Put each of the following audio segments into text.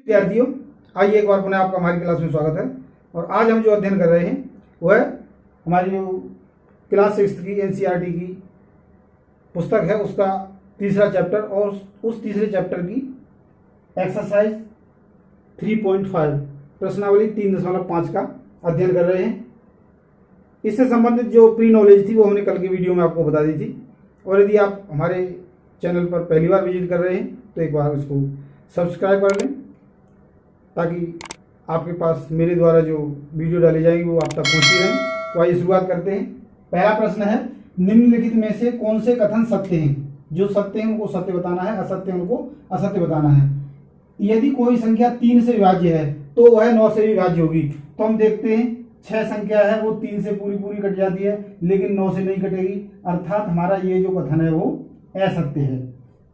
विद्यार्थियों, आइए एक बार पुनः आपका हमारी क्लास में स्वागत है। और आज हम जो अध्ययन कर रहे हैं वह हमारी जो क्लास 6 की एनसीईआरटी की पुस्तक है उसका तीसरा चैप्टर और उस तीसरे चैप्टर की एक्सरसाइज 3.5 प्रश्नावली 3.5 का अध्ययन कर रहे हैं। इससे संबंधित जो प्री नॉलेज थी वो हमने कल की वीडियो में आपको बता दी थी। और यदि आप हमारे चैनल पर पहली बार विजिट कर रहे हैं तो एक बार इसको सब्सक्राइब कर लें ताकि आपके पास मेरे द्वारा जो वीडियो डाली जाएगी वो आप तक पहुंचती रहे। तो आइए शुरुआत करते हैं। पहला प्रश्न है, निम्नलिखित में से कौन से कथन सत्य हैं? जो सत्य हैं उनको सत्य बताना है, असत्य उनको असत्य बताना है। यदि कोई संख्या 3 से विभाज्य है तो वह 9 से विभाज्य होगी। तो हम देखते हैं 6 संख्या है वो 3 से पूरी कट जाती है लेकिन 9 से नहीं कटेगी, अर्थात हमारा ये जो कथन है वो असत्य है।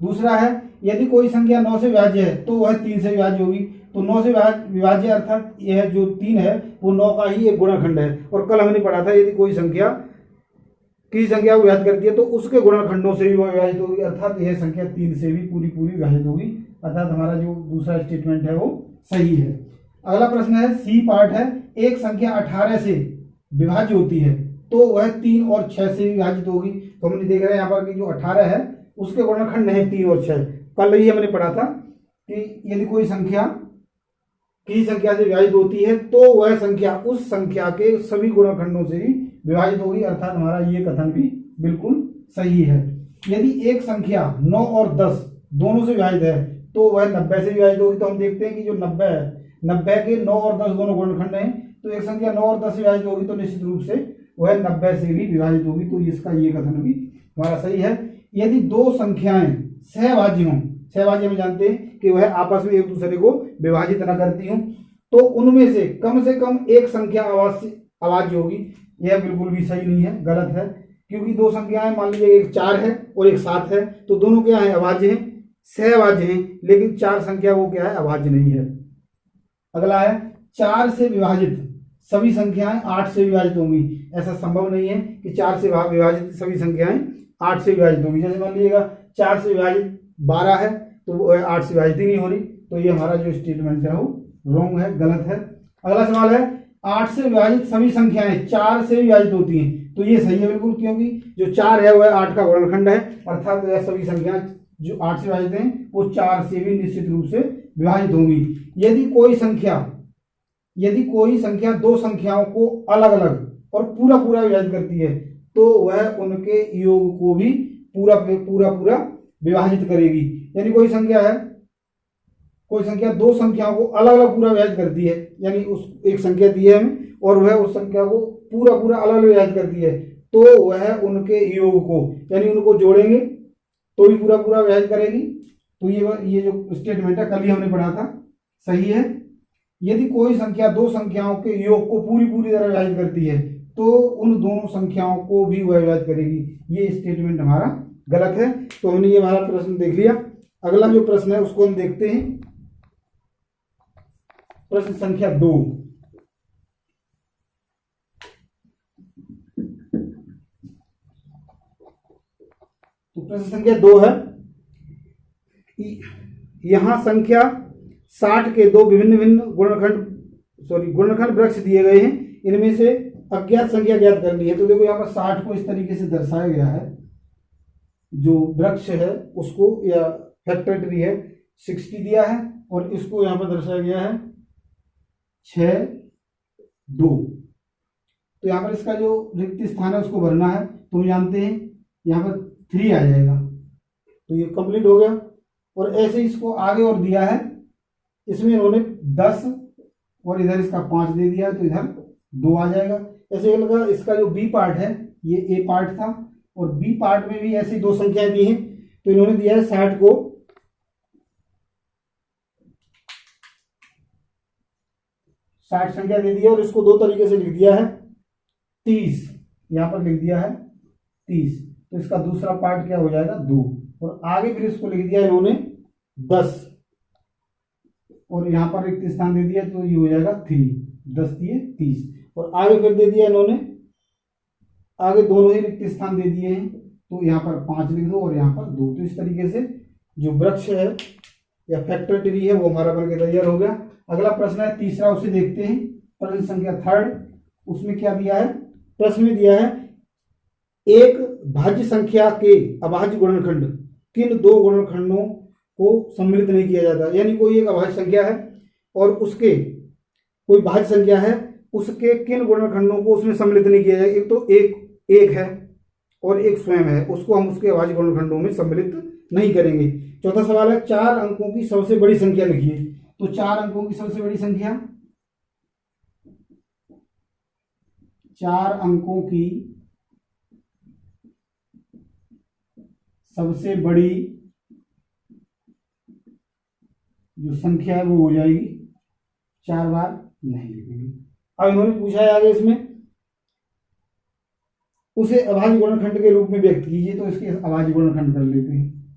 दूसरा है, यदि कोई संख्या 9 से विभाज्य है तो वह 3 से विभाज्य होगी। तो 9 से विभाज्य अर्थात यह जो 3 है वो 9 का ही एक गुणनखंड है। और कल हमने पढ़ा था यदि कोई संख्या किसी संख्या को विभाजित करती है तो उसके गुणनखंडों से भी वह विभाजित होगी, अर्थात यह संख्या 3 से भी पूरी विभाजित होगी, अर्थात हमारा जो दूसरा स्टेटमेंट है वो सही है। अगला प्रश्न है, सी पार्ट है, एक संख्या 18 से विभाज्य होती है तो वह 3 और 6 से विभाजित होगी। तो हमने देख रहे हैं यहाँ पर कि जो 18 है उसके गुणनखंड है 3 और 6। कल ही हमने पढ़ा था कि यदि कोई संख्या किसी संख्या से विभाजित होती है तो वह संख्या उस संख्या के सभी गुणनखंडों से भी विभाजित होगी, अर्थात हमारा ये कथन भी बिल्कुल सही है। यदि एक संख्या 9 और 10 दोनों से विभाजित है तो वह 90 से विभाजित होगी। तो हम देखते हैं कि जो 90 है, 90 के 9 और 10 दोनों गुणनखंड हैं, तो एक संख्या 9 और 10 से विभाजित होगी तो निश्चित रूप से वह 90 से भी विभाजित होगी। तो इसका ये कथन भी हमारा सही है। यदि दो संख्याएं सहभाज्य हों, सहभाज्य में जानते हैं कि वह आपस में एक दूसरे को विभाजित न करती हों, तो उनमें से कम एक संख्या अभाज्य होगी। यह बिल्कुल भी सही नहीं है, गलत है। क्योंकि दो संख्याएं मान लीजिए एक 4 है और एक 7 है तो दोनों क्या है, अभाज्य हैं, सहभाज्य हैं, लेकिन 4 संख्या वो क्या है, अभाज्य नहीं है। अगला है, 4 से विभाजित सभी संख्याएं 8 से विभाजित होंगी। ऐसा संभव नहीं है कि 4 से विभाजित सभी संख्याएं 8 से विभाजित होंगी। जैसे मान लीजिएगा 4 से विभाजित 12 है तो 8 से विभाजित ही नहीं हो रही। तो ये हमारा जो स्टेटमेंट है वो रॉन्ग है, गलत है। अगला सवाल है, 8 से विभाजित सभी संख्याएं 4 से विभाजित होती हैं। तो ये सही है बिल्कुल, क्योंकि जो 4 है वह 8 का गुणनखंड है, अर्थात वह सभी संख्याएं जो 8 से विभाजित हैं वो 4 से भी निश्चित रूप से विभाजित होंगी। यदि कोई संख्या दो संख्याओं को अलग अलग और पूरा विभाजित करती है तो वह उनके योग को भी पूरा विभाजित करेगी। यानी कोई संख्या दो संख्याओं को अलग अलग पूरा विभाजित करती है, यानी उस एक संख्या दी है हमें और वह उस संख्या को पूरा अलग विभाजित करती है, तो वह उनके योग को यानी उनको जोड़ेंगे तो भी पूरा विभाजित करेगी। तो ये जो स्टेटमेंट है कल ही हमने पढ़ा था, सही है। यदि कोई संख्या दो संख्याओं के योग को पूरी तरह विभाजित करती है तो उन दोनों संख्याओं को भी वह विभाजित करेगी। ये स्टेटमेंट हमारा गलत है। तो हमने ये हमारा प्रश्न देख लिया। अगला जो प्रश्न है उसको हम देखते हैं, प्रश्न संख्या 2। तो प्रश्न संख्या 2 है, यहां संख्या 60 के दो विभिन्न गुणनखंड वृक्ष दिए गए हैं, इनमें से अज्ञात संख्या ज्ञात करनी है। तो देखो यहाँ पर 60 को इस तरीके से दर्शाया गया है, जो वृक्ष है उसको या फैक्टर ट्री है 60 दिया है और इसको यहाँ पर दर्शाया गया है 6 2। तो यहाँ पर इसका जो रिक्त स्थान है उसको भरना है। तो हम जानते हैं यहाँ पर 3 आ जाएगा, तो ये कंप्लीट हो गया। और ऐसे इसको आगे और दिया है, इसमें इन्होंने 10 और इधर इसका 5 दे दिया तो इधर 2 आ जाएगा। ऐसे लगा इसका जो बी पार्ट है ये ए पार्ट था और बी पार्ट में भी ऐसी दो संख्याएं दी हैं, तो इन्होंने दिया है 60 को 60 संख्या दे दी है और इसको दो तरीके से लिख दिया है 30, यहां पर लिख दिया है 30। तो इसका दूसरा पार्ट क्या हो जाएगा 2 और आगे फिर इसको लिख दिया इन्होंने 10 और यहां पर रिक्त स्थान दे दिया तो ये हो जाएगा 3, 10 दिए 30 और आगे फिर दे दिया इन्होंने, आगे दोनों ही रिक्त स्थान दे दिए हैं तो यहाँ पर 5 लिख दो और यहाँ पर 2। तो इस तरीके से जो वृक्ष है या फैक्टर ट्री है वो हमारा बनके तैयार हो गया। अगला प्रश्न है तीसरा, उसे देखते हैं। प्रश्न संख्या 3, उसमें क्या दिया है? प्रश्न में दिया है एक भाज्य संख्या के अभाज्य गुणनखंड किन दो गुणनखंडों को सम्मिलित नहीं किया जाता। यानी कोई एक अभाज्य संख्या है और उसके कोई भाज्य संख्या है, उसके किन गुणनखंडों को उसमें सम्मिलित नहीं किया जाएगा। एक तो एक है और एक स्वयं है, उसको हम उसके अभाज्य गुणनखंडों में सम्मिलित नहीं करेंगे। चौथा सवाल है 4 अंकों की सबसे बड़ी संख्या लिखिए। तो 4 अंकों की सबसे बड़ी संख्या, 4 अंकों की सबसे बड़ी जो संख्या है वो हो जाएगी 4 बार नहीं लिखेंगे। अब इन्होंने पूछा है आगे इसमें उसे अभाज्य गुणनखंड के रूप में व्यक्त कीजिए। तो इसके अभाज्य गुणनखंड कर लेते हैं।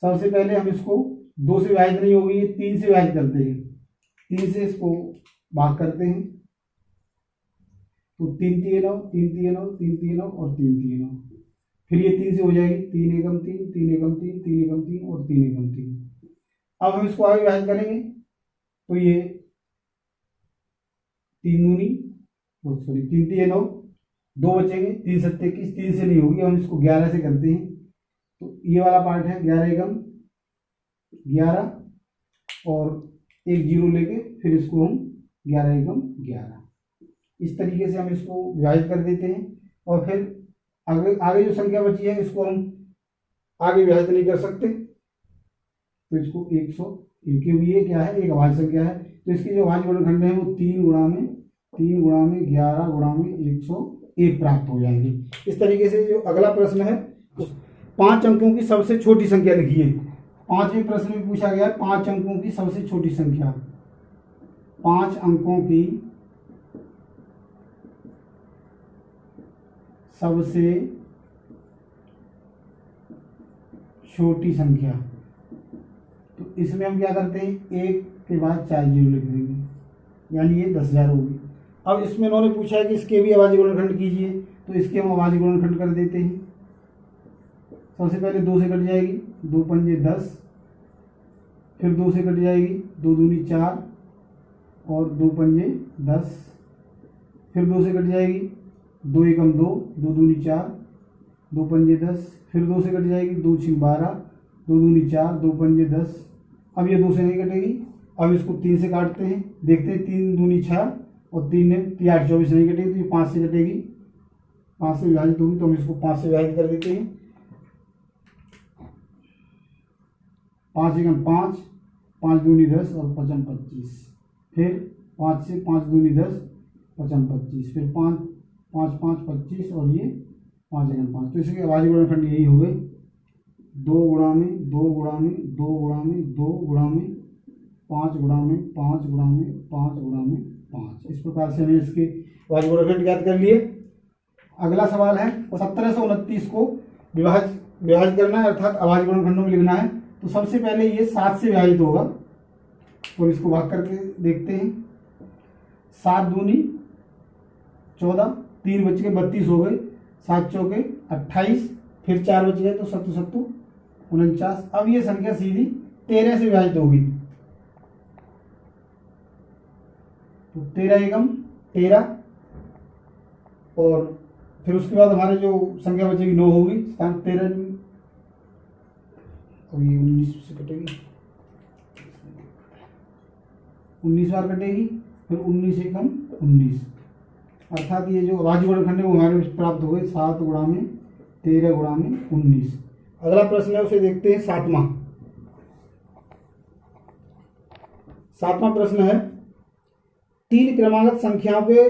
सबसे पहले हम इसको 2 से विभाजित नहीं होगी, 3 से विभाजित करते हैं। 3 से इसको भाग करते हैं तो 3 3 9 3 3 9 3 3 9 और 3 3 9। फिर ये 3 से हो जाएगी 3 एकम 3 3 एकम 3 3 एकम 3 और 3 एकम 3। अब हम इसको आगे विभाजित करेंगे तो ये 3 दूनी 3 3 9, 2 बचेंगे, 3 7 21, 3 से नहीं होगी। हम इसको 11 से करते हैं तो ये वाला पार्ट है 11 एकम 11 और एक जीरो लेके फिर इसको हम 11 एकम 11, इस तरीके से हम इसको विभाजित कर देते हैं। और फिर आगे जो संख्या बची है इसको हम आगे विभाजित नहीं कर सकते तो इसको 101, क्योंकि ये क्या है? एक अभाज्य संख्या है। तो इसकी जो अभाज्य गुणनखंड है वो 3 गुणा में 11 गुणा में 101 प्राप्त हो जाएंगे। इस तरीके से जो अगला प्रश्न है 5 अंकों की सबसे छोटी संख्या लिखिए। 5वें प्रश्न में पूछा गया 5 अंकों की सबसे छोटी संख्या। 5 अंकों की सबसे छोटी संख्या। तो इसमें हम क्या करते हैं? 1 के बाद 4 जीरो लिख देंगे, यानी ये 10,000 होगी। अब इसमें इन्होंने पूछा है कि इसके भी अभाज्य गुणनखंड कीजिए। तो इसके हम अभाज्य गुणनखंड कर देते हैं। सबसे पहले 2 से कट जाएगी, 2 पंजे 10, फिर 2 से कट जाएगी, 2 दूनी 4 और 2 पंजे 10, फिर 2 से कट जाएगी, 2 एकम 2, 2 दूनी 4, 2 पंजे 10, फिर 2 से कट जाएगी, 2 छीं 12, 2 दूनी 4, 2 पंजे 10। अब ये 2 से नहीं कटेगी। अब इसको 3 से काटते हैं, देखते हैं 3 दूनी 6 और 3 ने 3 8 24 नहीं कटेगी तो ये 5 से कटेगी, 5 से विभाजित होगी तो हम इसको 5 से विभाजित कर देते हैं। 5 एकम 5, 5 दूनी 10 और 5 25, फिर 5 से 5 दूनी 10, 5 25, फिर 5 5 5 25 और ये 5 एकम 5। तो इसके अभाज्य गुणनखंड यही हो गए 2 गुणा में 2 गुणा में 2 गुणा में 2 गुणा में 5 गुणा में 5 गुणा में 5 गुणा में 5। इस प्रकार से हमने इसके अभाज्य गुणनखंड ज्ञात कर लिए। अगला सवाल है 1729 को विभाजित करना है, अर्थात अभाज्य गुणनखंडों में लिखना है। तो सबसे पहले ये 7 से विभाजित होगा तो इसको भाग करके देखते हैं। 7 दूनी 14, 3 बच के 32 हो गए, 7 चौके 28, फिर 4 बच गए तो 7 7 49। अब ये संख्या सीधी 13 से विभाजित होगी तो 13 एकम 13 और फिर उसके बाद हमारे जो संख्या बचेगी 9 होगी, स्थान 13। अब ये 19 से कटेगी, 19 बार कटेगी, फिर 19 एकम 19, अर्थात ये जो अभाज्य गुणनखंड है वो हमारे प्राप्त हो गए 7 गुणा में 13 गुणा में 19। अगला प्रश्न है उसे देखते हैं। 7वां प्रश्न है 3 क्रमागत संख्याओं के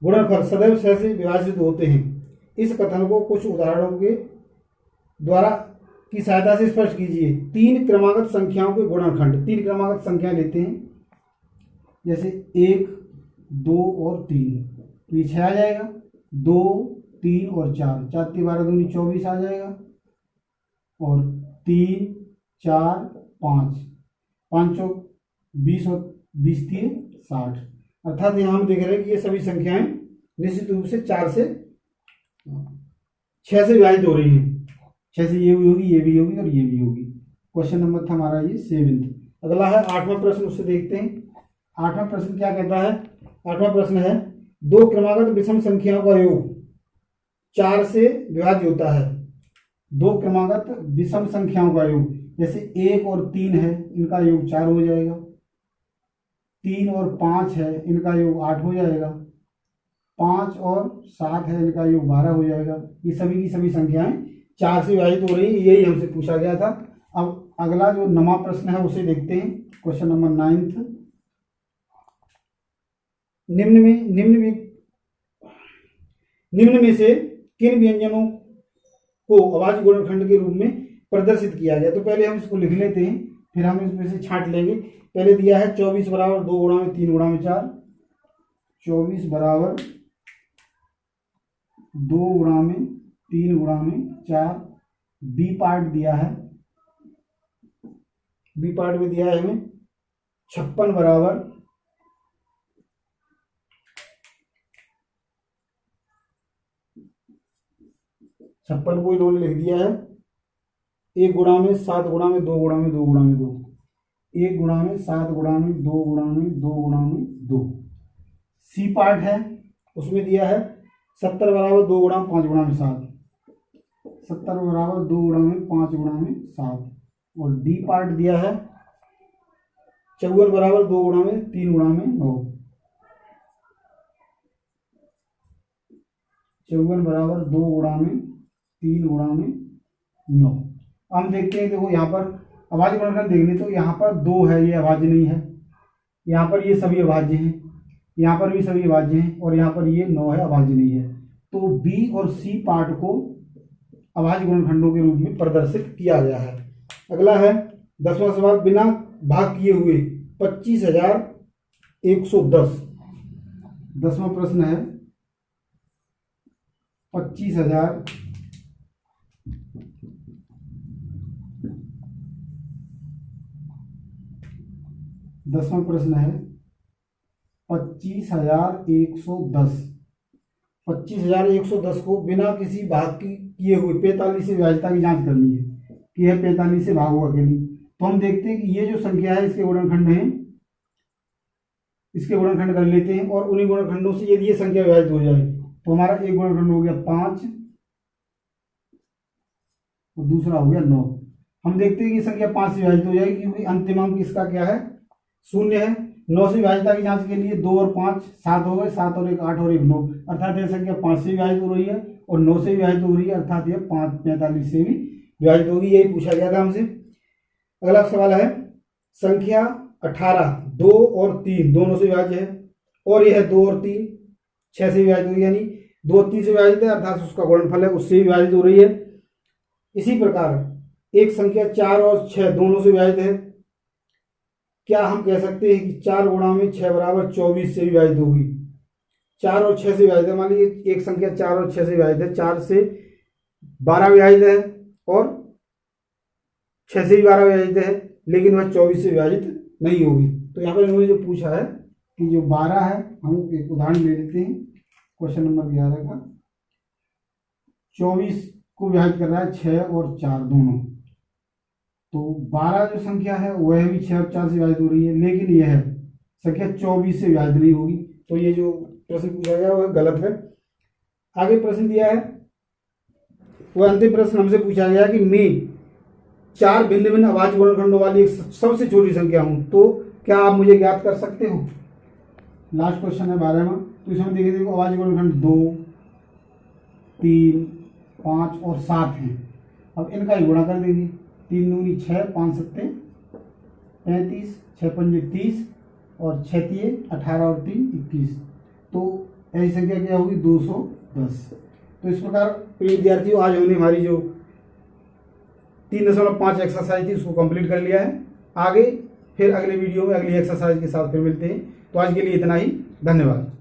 गुणनफल सदैव 6 से विभाजित होते हैं। इस कथन को कुछ उदाहरणों के द्वारा की सहायता से स्पष्ट कीजिए। 3 क्रमागत संख्याओं के गुणनखंड। 3 क्रमागत संख्या लेते हैं, जैसे 1 2 और 3, तो ये 6 आ जाएगा। 2 3 और 4, 4 3 12 दूनी 24 आ जाएगा। और 3 4 5, 5 चौक 20 और 20 3 60। अर्थात यहाँ हम देख रहे हैं कि ये सभी संख्याएं निश्चित रूप से 4 से 6 से विभाजित हो रही हैं। 6 से ये भी होगी, ये भी होगी और ये भी होगी। क्वेश्चन नंबर था हमारा ये 7। अगला है 8वां प्रश्न, उससे देखते हैं 8वां प्रश्न क्या कहता है। 8वां प्रश्न है, दो क्रमागत विषम संख्याओं का योग 4 से विभाज्य होता है। दो क्रमागत विषम संख्याओं का योग, जैसे 1 और 3 है, इनका योग 4 हो जाएगा। 3 और 5 है, इनका योग 8 हो जाएगा। 5 और 7 है, इनका योग 12 हो जाएगा। ये सभी की सभी संख्याएं 4 से विभाजित हो रही है, यही हमसे पूछा गया था। अब अगला जो 9वां प्रश्न है उसे देखते हैं, क्वेश्चन नंबर 9। निम्न में से किन व्यंजनों को अभाज्य गुणनखंड के रूप में प्रदर्शित किया गया। तो पहले हम इसको लिख लेते हैं, फिर हम इसमें से छांट लेंगे। पहले दिया है 24 बराबर 2 गुणा में 3 गुणा में 4, 24 बराबर 2 गुणा में 3 गुणा में 4। बी पार्ट दिया है, बी पार्ट में दिया है हमें 56 बराबर 56 को इन्होंने लिख दिया है 1 गुणा में 7 गुणा में 2 गुणा में 2 गुणा में 2। 1 गुणा में 7 गुणा में 2 गुणा में 2 गुणा में 2। सी पार्ट है, उसमें दिया है 70 बराबर 2 गुणा 5 गुणा में 7। 70 बराबर 2 गुणा में 5 गुणा में 7। और डी पार्ट दिया है 54 बराबर 2 गुणा में 3 गुणा में 9। 54 बराबर 2 गुणा में 3 गुणा में 9। हम देखते हैं, देखो यहाँ पर अभाज्य गुणनखंड देखने तो यहाँ पर 2 है, ये अभाज्य नहीं है। यहाँ पर ये सभी अभाज्य हैं, यहाँ पर भी सभी अभाज्य हैं, और यहाँ पर ये 9 है, अभाज्य नहीं है। तो बी और सी पार्ट को अभाज्य गुणनखंडों के रूप में प्रदर्शित किया गया है। अगला है 10वां सवाल, बिना भाग किए हुए 25,110। 10वां प्रश्न है 25,000 10वां प्रश्न है 25,110। 25,110 को बिना किसी भाग की किए हुए 45 से विभाज्यता की जांच करनी है कि यह 45 से भाग होगा कि नहीं। तो हम देखते हैं कि ये जो संख्या है इसके गुणनखंड हैं, इसके गुणनखंड कर लेते हैं, और उन्हीं गुणनखंडों से यदि ये संख्या विभाजित हो जाए तो हमारा एक गुणनखंड हो गया 5 और दूसरा हो गया 9। हम देखते हैं कि संख्या 5 से विभाजित हो जाएगी क्योंकि अंतिम अंक इसका क्या है, 0 है। 9 से विभाज्यता की जांच के लिए 2 और 5 7 हो गए, 7 और 1 8 और 1 9, अर्थात यह संख्या 5 से विभाजित हो रही है और 9 से विभाजित हो रही है, अर्थात यह 5 45 से भी विभाजित होगी। यही पूछा गया था हमसे। अगला सवाल है, संख्या 18 2 और 3 दोनों से विभाज्य है, और यह 2 और 3 6 से विभाजित होगी, यानी 2 और 3 से विभाजित है, अर्थात उसका गुणनफल है उससे विभाजित हो रही है। इसी प्रकार एक संख्या 4 और 6 दोनों से विभाजित है। क्या हम कह सकते हैं कि 4 गुणा में 6 बराबर 24 से विभाजित होगी। 4 और 6 से विभाजित है, मान लीजिए एक संख्या 4 और 6 से विभाजित है, 4 से 12 विभाजित है और 6 से भी 12 विभाजित है, लेकिन वह 24 से विभाजित नहीं होगी। तो यहाँ पर इन्होंने जो पूछा है कि जो 12 है, हम एक उदाहरण ले लेते हैं क्वेश्चन नंबर 11 का। 24 को विभाजित कर रहा है 6 और 4 दोनों, तो 12 जो संख्या है वह भी 6 और 4 से विभाजित हो रही है, लेकिन यह संख्या 24 से विभाजित नहीं होगी। तो ये जो प्रश्न पूछा गया वह गलत है। आगे प्रश्न दिया है, वह अंतिम प्रश्न हमसे पूछा गया कि मैं 4 भिन्न भिन्न अभाज्य गुणनखंडों वाली एक सबसे छोटी संख्या हूं, तो क्या आप मुझे ज्ञात कर सकते हो। लास्ट क्वेश्चन है 12वां। तो इसमें देखिए अभाज्य गुणनखंड 2 3 5 और 7 हैं। अब इनका ही गुणा कर देंगे। 3 दूनी 6 5 7 35 6 पंजे 30 और 6 तिये 18 और 3 21। तो ऐसी संख्या क्या होगी 210। तो इस प्रकार प्रिय विद्यार्थियों, आज हमने हमारी जो 3.5 एक्सरसाइज थी उसको कंप्लीट कर लिया है। आगे फिर अगले वीडियो में अगली एक्सरसाइज के साथ फिर मिलते हैं। तो आज के लिए इतना ही, धन्यवाद।